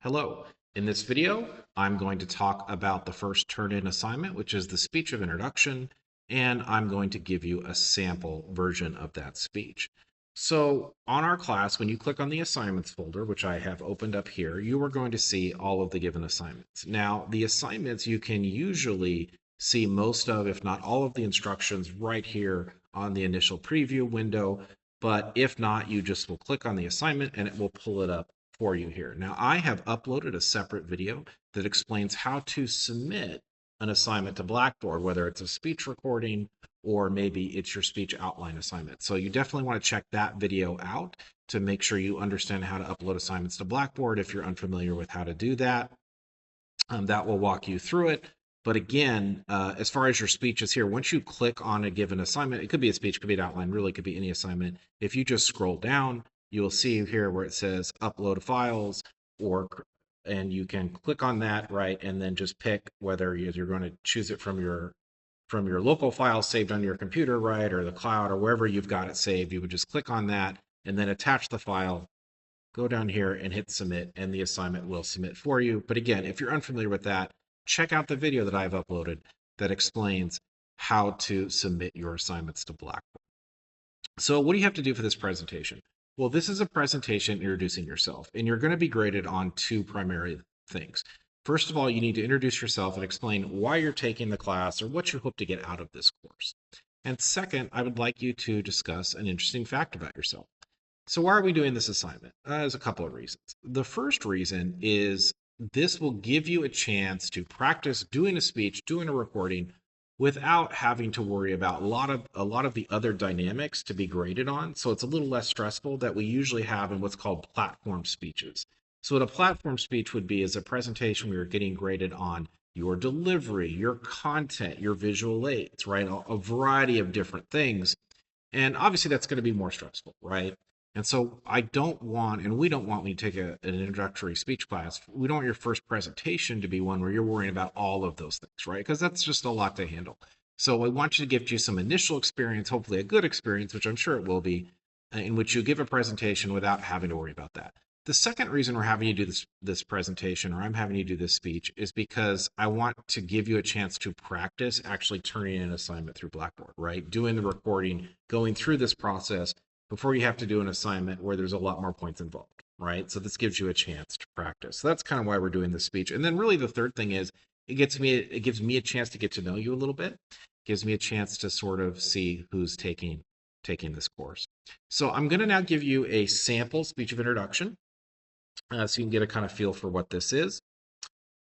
Hello. In this video, I'm going to talk about the first turn-in assignment, which is the speech of introduction, and I'm going to give you a sample version of that speech. So on our class, when you click on the assignments folder, which I have opened up here, you are going to see all of the given assignments. Now, the assignments you can usually see most of, if not all of the instructions right here on the initial preview window, but if not, you just will click on the assignment and it will pull it up for you here. Now, I have uploaded a separate video that explains how to submit an assignment to Blackboard, whether it's a speech recording or maybe it's your speech outline assignment. So you definitely want to check that video out to make sure you understand how to upload assignments to Blackboard if you're unfamiliar with how to do that. That will walk you through it. But again, as far as your speech is here, once you click on a given assignment, it could be a speech, could be an outline, really could be any assignment. If you just scroll down, you will see here where it says upload files, and you can click on that, right, and then just pick whether you're going to choose it from your local file saved on your computer, right, or the cloud, or wherever you've got it saved. You would just click on that and then attach the file, go down here and hit submit, and the assignment will submit for you. But again, if you're unfamiliar with that, check out the video that I've uploaded that explains how to submit your assignments to Blackboard. So what do you have to do for this presentation? Well, this is a presentation introducing yourself, and you're going to be graded on two primary things. First of all, you need to introduce yourself and explain why you're taking the class or what you hope to get out of this course. And second, I would like you to discuss an interesting fact about yourself. So why are we doing this assignment? There's a couple of reasons. The first reason is this will give you a chance to practice doing a speech, doing a recording without having to worry about a lot of the other dynamics to be graded on. So it's a little less stressful that we usually have in what's called platform speeches. So what a platform speech would be is a presentation where you're getting graded on your delivery, your content, your visual aids, right? A variety of different things. And obviously that's going to be more stressful, right? And so I don't want, and we don't want when you take an introductory speech class, we don't want your first presentation to be one where you're worrying about all of those things, right? Because that's just a lot to handle. So I want you to give you some initial experience, hopefully a good experience, which I'm sure it will be, in which you give a presentation without having to worry about that. The second reason we're having you do this presentation, or I'm having you do this speech, is because I want to give you a chance to practice actually turning in an assignment through Blackboard, right? Doing the recording, going through this process before you have to do an assignment where there's a lot more points involved, right? So this gives you a chance to practice. So that's kind of why we're doing this speech. And then really the third thing is it gives me a chance to get to know you a little bit. It gives me a chance to sort of see who's taking this course. So I'm going to now give you a sample speech of introduction, so you can get a kind of feel for what this is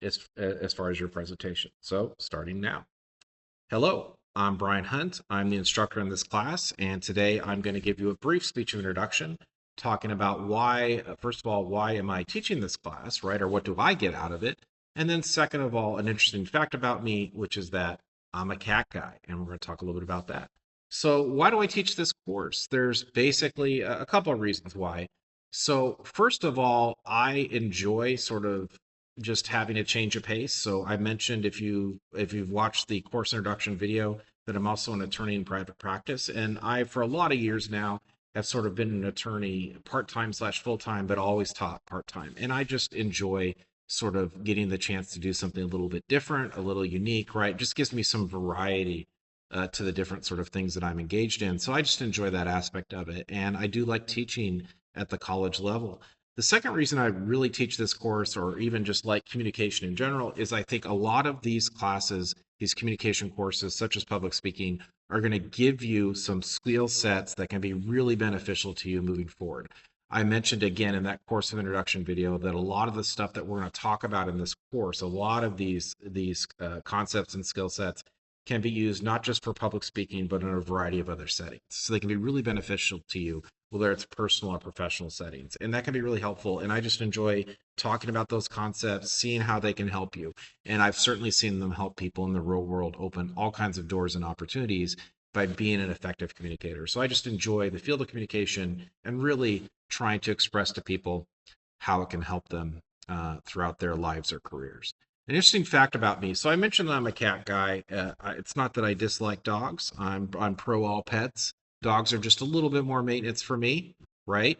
as far as your presentation. So starting now. Hello, I'm Brian Hunt. I'm the instructor in this class, and today I'm going to give you a brief speech of introduction talking about why, first of all, why am I teaching this class, right? Or what do I get out of it? And then second of all, an interesting fact about me, which is that I'm a cat guy, and we're going to talk a little bit about that. So why do I teach this course? There's basically a couple of reasons why. So first of all, I enjoy sort of just having a change of pace. So I mentioned if you've watched the course introduction video that I'm also an attorney in private practice, and I for a lot of years now have sort of been an attorney part-time slash full-time, but always taught part-time. And I just enjoy sort of getting the chance to do something a little bit different, a little unique, right? It just gives me some variety to the different sort of things that I'm engaged in. So I just enjoy that aspect of it. And I do like teaching at the college level. The second reason I really teach this course, or even just like communication in general, is I think a lot of these classes, these communication courses, such as public speaking, are going to give you some skill sets that can be really beneficial to you moving forward. I mentioned again in that course of introduction video that a lot of the stuff that we're going to talk about in this course, a lot of these concepts and skill sets can be used not just for public speaking, but in a variety of other settings. So they can be really beneficial to you, whether it's personal or professional settings. And that can be really helpful. And I just enjoy talking about those concepts, seeing how they can help you. And I've certainly seen them help people in the real world open all kinds of doors and opportunities by being an effective communicator. So I just enjoy the field of communication and really trying to express to people how it can help them throughout their lives or careers. An interesting fact about me. So I mentioned that I'm a cat guy. It's not that I dislike dogs. I'm pro all pets. Dogs are just a little bit more maintenance for me, right?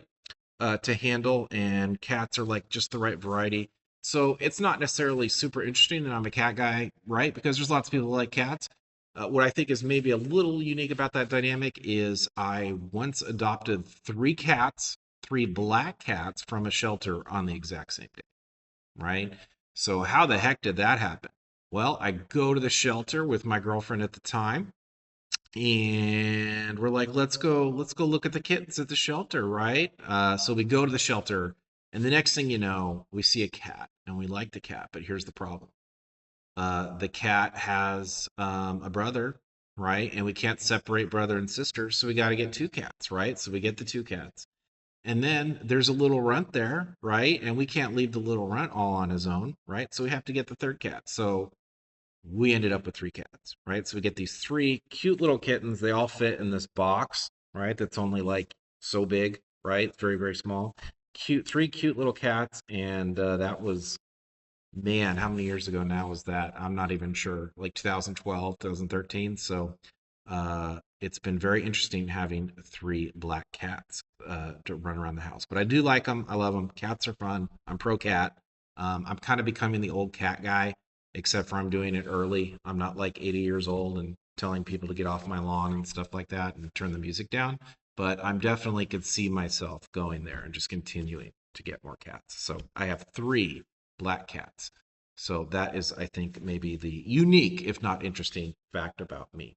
To handle, and cats are like just the right variety. So it's not necessarily super interesting that I'm a cat guy, right? Because there's lots of people who like cats. What I think is maybe a little unique about that dynamic is I once adopted three cats, three black cats from a shelter on the exact same day, right? So how the heck did that happen? Well, I go to the shelter with my girlfriend at the time, and we're like, let's go look at the kittens at the shelter, right? So we go to the shelter, and the next thing you know, we see a cat, and we like the cat, but here's the problem: the cat has a brother, right? And we can't separate brother and sister, so we got to get two cats, right? So we get the two cats, and then there's a little runt there, right? And we can't leave the little runt all on his own, right? So we have to get the third cat. So we ended up with three cats, right? So we get these three cute little kittens. They all fit in this box, right? That's only like so big, right? It's very, very small. Three cute little cats. And that was, man, how many years ago now was that? I'm not even sure. Like 2012, 2013. So it's been very interesting having three black cats to run around the house. But I do like them. I love them. Cats are fun. I'm pro cat. I'm kind of becoming the old cat guy, except for I'm doing it early. I'm not like 80 years old and telling people to get off my lawn and stuff like that and turn the music down. But I'm definitely could see myself going there and just continuing to get more cats. So I have three black cats. So that is, I think, maybe the unique, if not interesting, fact about me.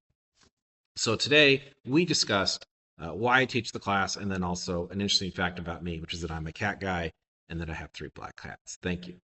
So today we discussed why I teach the class, and then also an interesting fact about me, which is that I'm a cat guy and that I have three black cats. Thank you.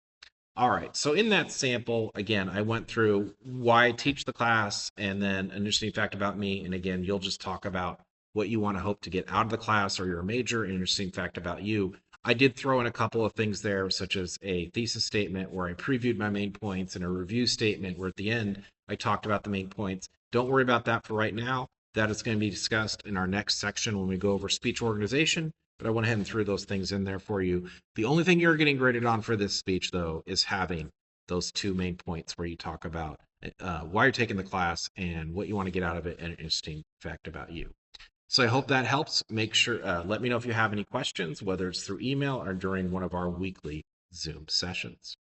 All right. So in that sample, again, I went through why I teach the class and then an interesting fact about me. And again, you'll just talk about what you want to hope to get out of the class or your major, an interesting fact about you. I did throw in a couple of things there, such as a thesis statement where I previewed my main points and a review statement where at the end I talked about the main points. Don't worry about that for right now. That is going to be discussed in our next section when we go over speech organization. But I went ahead and threw those things in there for you. The only thing you're getting graded on for this speech, though, is having those two main points where you talk about why you're taking the class and what you want to get out of it and an interesting fact about you. So I hope that helps. Make sure, let me know if you have any questions, whether it's through email or during one of our weekly Zoom sessions.